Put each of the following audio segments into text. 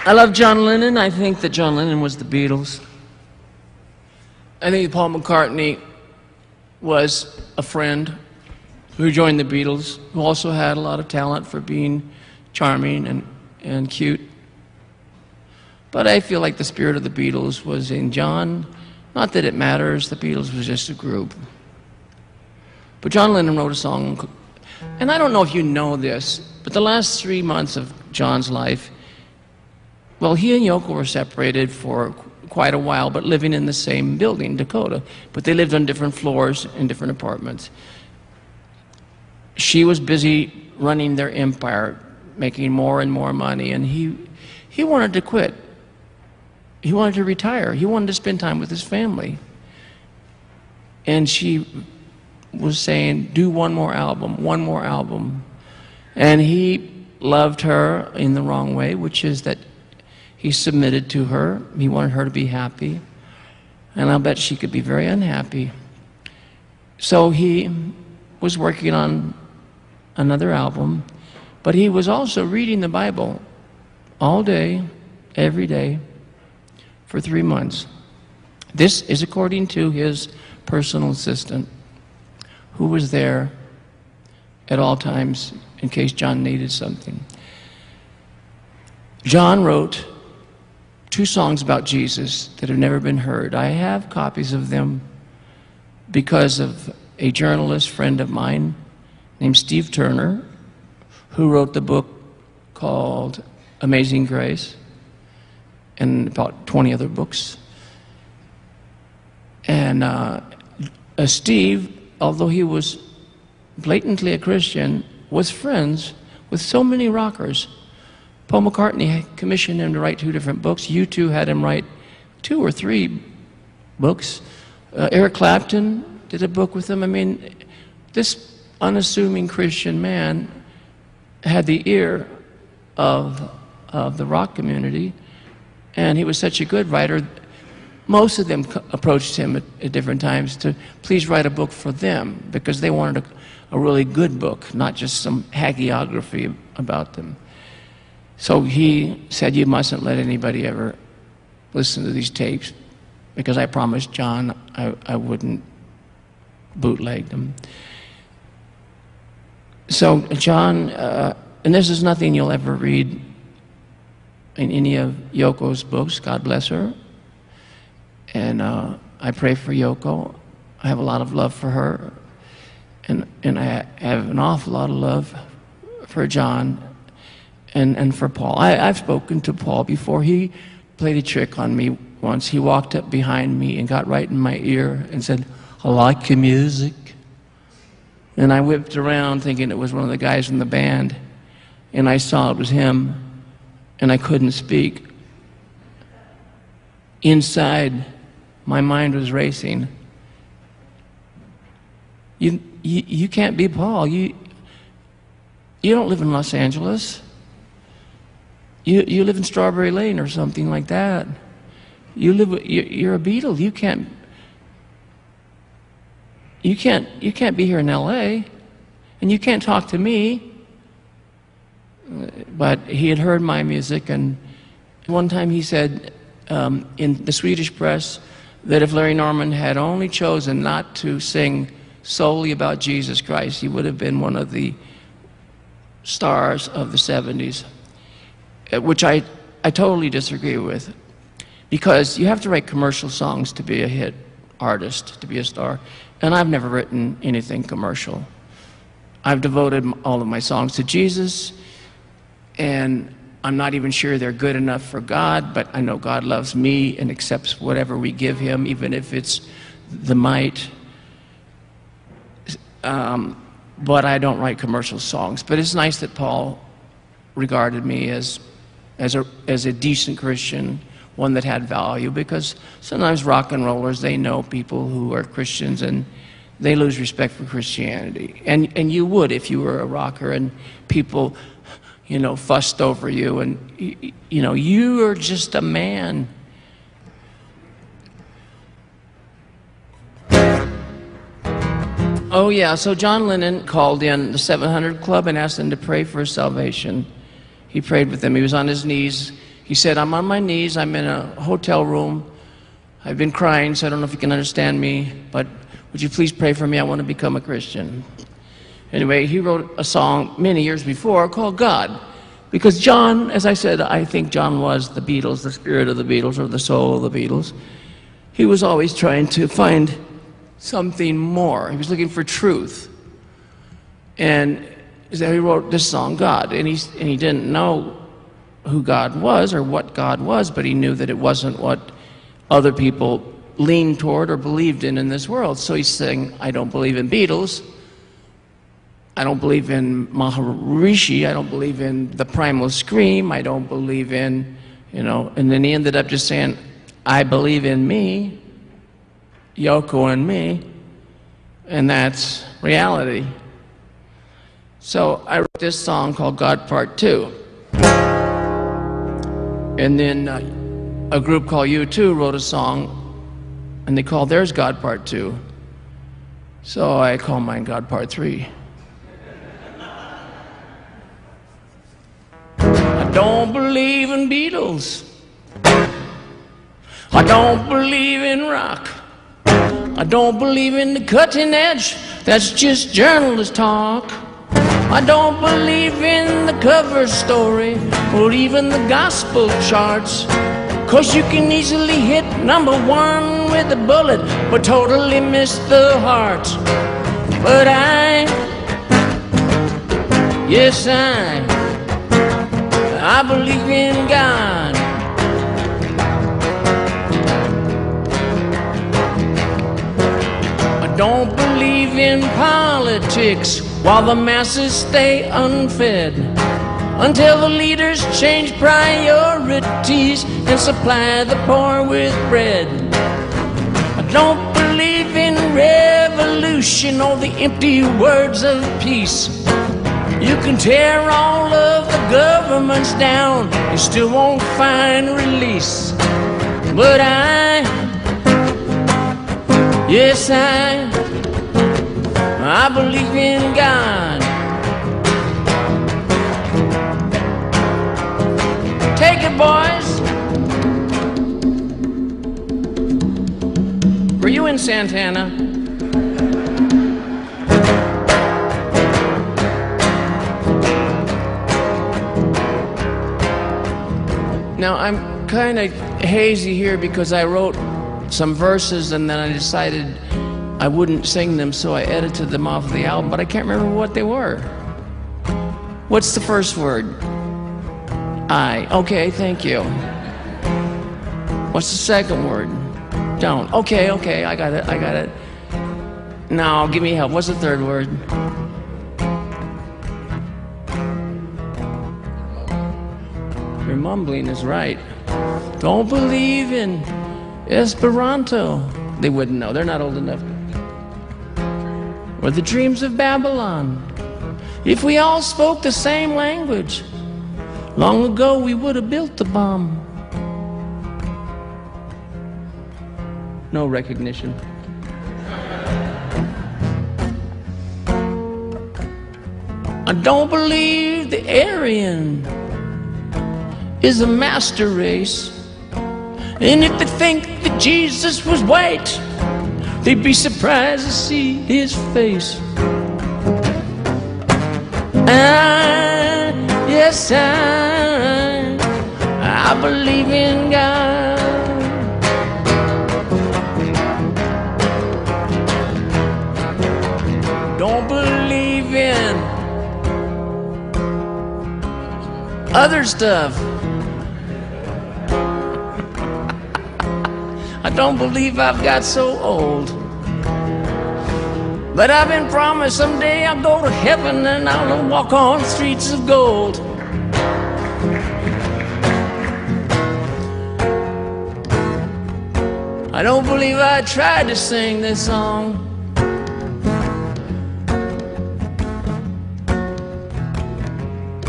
I love John Lennon. I think that John Lennon was the Beatles. I think Paul McCartney was a friend who joined the Beatles, who also had a lot of talent for being charming and cute. But I feel like the spirit of the Beatles was in John. Not that it matters, the Beatles was just a group. But John Lennon wrote a song, and I don't know if you know this, but the last 3 months of John's life, well, he and Yoko were separated for quite a while, but living in the same building, Dakota. But they lived on different floors in different apartments. She was busy running their empire, making more and more money, and he wanted to quit. He wanted to retire. He wanted to spend time with his family. And she was saying, do one more album, one more album. And he loved her in the wrong way, which is that he submitted to her. He wanted her to be happy. And I'll bet she could be very unhappy. So he was working on another album, but he was also reading the Bible all day, every day, for 3 months. This is according to his personal assistant, who was there at all times in case John needed something. John wrote 2 songs about Jesus that have never been heard. I have copies of them because of a journalist friend of mine named Steve Turner, who wrote the book called Amazing Grace, and about 20 other books. And Steve, although he was blatantly a Christian, was friends with so many rockers. Paul McCartney commissioned him to write 2 different books. U2 had him write 2 or 3 books. Eric Clapton did a book with him. I mean, this unassuming Christian man had the ear of the rock community, and he was such a good writer. Most of them approached him at different times to please write a book for them, because they wanted a really good book, not just some hagiography about them. So he said, you mustn't let anybody ever listen to these tapes, because I promised John I wouldn't bootleg them. So John, and this is nothing you'll ever read in any of Yoko's books, God bless her. And I pray for Yoko. I have a lot of love for her. And I have an awful lot of love for John and for Paul. I've spoken to Paul before. He played a trick on me once. He walked up behind me and got right in my ear and said, I like your music. And I whipped around thinking it was one of the guys in the band. And I saw it was him. And I couldn't speak. Inside, my mind was racing. You can't be Paul. You don't live in Los Angeles. You live in Strawberry Lane or something like that. You're a Beatle. You can't be here in LA, and you can't talk to me. But he had heard my music, and one time he said in the Swedish press that if Larry Norman had only chosen not to sing solely about Jesus Christ, he would have been one of the stars of the 70s, which I totally disagree with, because you have to write commercial songs to be a hit artist, to be a star, and I've never written anything commercial. I've devoted all of my songs to Jesus, and I'm not even sure they're good enough for God, but I know God loves me and accepts whatever we give him, even if it's the mite. But I don't write commercial songs. But it's nice that Paul regarded me as a decent Christian, one that had value, because sometimes rock and rollers, they know people who are Christians and they lose respect for Christianity. And you would if you were a rocker and people, you know, fussed over you, and you know, you are just a man. Oh yeah, so John Lennon called in the 700 Club and asked them to pray for his salvation. He prayed with them. He was on his knees. He said, I'm on my knees, I'm in a hotel room, I've been crying, so I don't know if you can understand me, but would you please pray for me? I want to become a Christian. Anyway, he wrote a song many years before called God. Because John, as I said, I think John was the Beatles, the spirit of the Beatles, or the soul of the Beatles. He was always trying to find something more. He was looking for truth. And so he wrote this song, God. And he didn't know who God was or what God was, but he knew that it wasn't what other people leaned toward or believed in this world. So he's saying, I don't believe in Beatles. I don't believe in Maharishi. I don't believe in the primal scream. I don't believe in, you know, and then he ended up just saying, I believe in me, Yoko and me, and that's reality. So I wrote this song called God Part 2. And then a group called U2 wrote a song, and they called theirs God Part 2. So I call mine God Part 3. I don't believe in Beatles. I don't believe in rock. I don't believe in the cutting edge. That's just journalist talk. I don't believe in the cover story or even the gospel charts. 'Cause you can easily hit #1 with a bullet but totally miss the heart. But yes I believe in God. I don't believe in politics while the masses stay unfed, until the leaders change priorities and supply the poor with bread. I don't believe in revolution or the empty words of peace. You can tear all of the governments down, you still won't find release. But yes I believe in God. Take it, boys. Were you in Santana? Now, I'm kind of hazy here because I wrote some verses and then I decided I wouldn't sing them, so I edited them off of the album, but I can't remember what they were. What's the first word? I. Okay, thank you. What's the second word? Don't. Okay, I got it. Now, give me help. What's the third word? Your mumbling is right. Don't believe in Esperanto. They wouldn't know. They're not old enough. Or the dreams of Babylon. If we all spoke the same language, long ago we would have built the bomb. No recognition. I don't believe the Aryan is a master race. And if they think that Jesus was white, they'd be surprised to see his face. Yes, I believe in God. Don't believe in other stuff. I don't believe I've got so old, but I've been promised someday I'll go to heaven and I'll walk on streets of gold. I don't believe I tried to sing this song.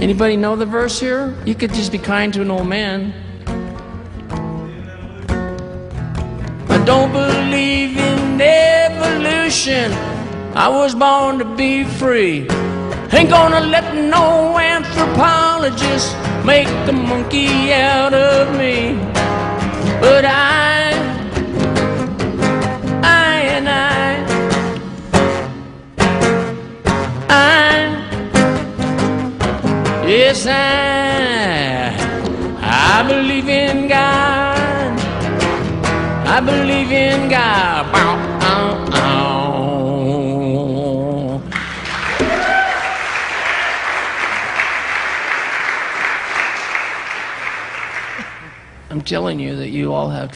Anybody know the verse here? You could just be kind to an old man. I don't believe in evolution. I was born to be free. Ain't gonna let no anthropologist make the monkey out of me. But yes, I believe in God. I believe in God. Bow, ow, ow. I'm telling you that you all have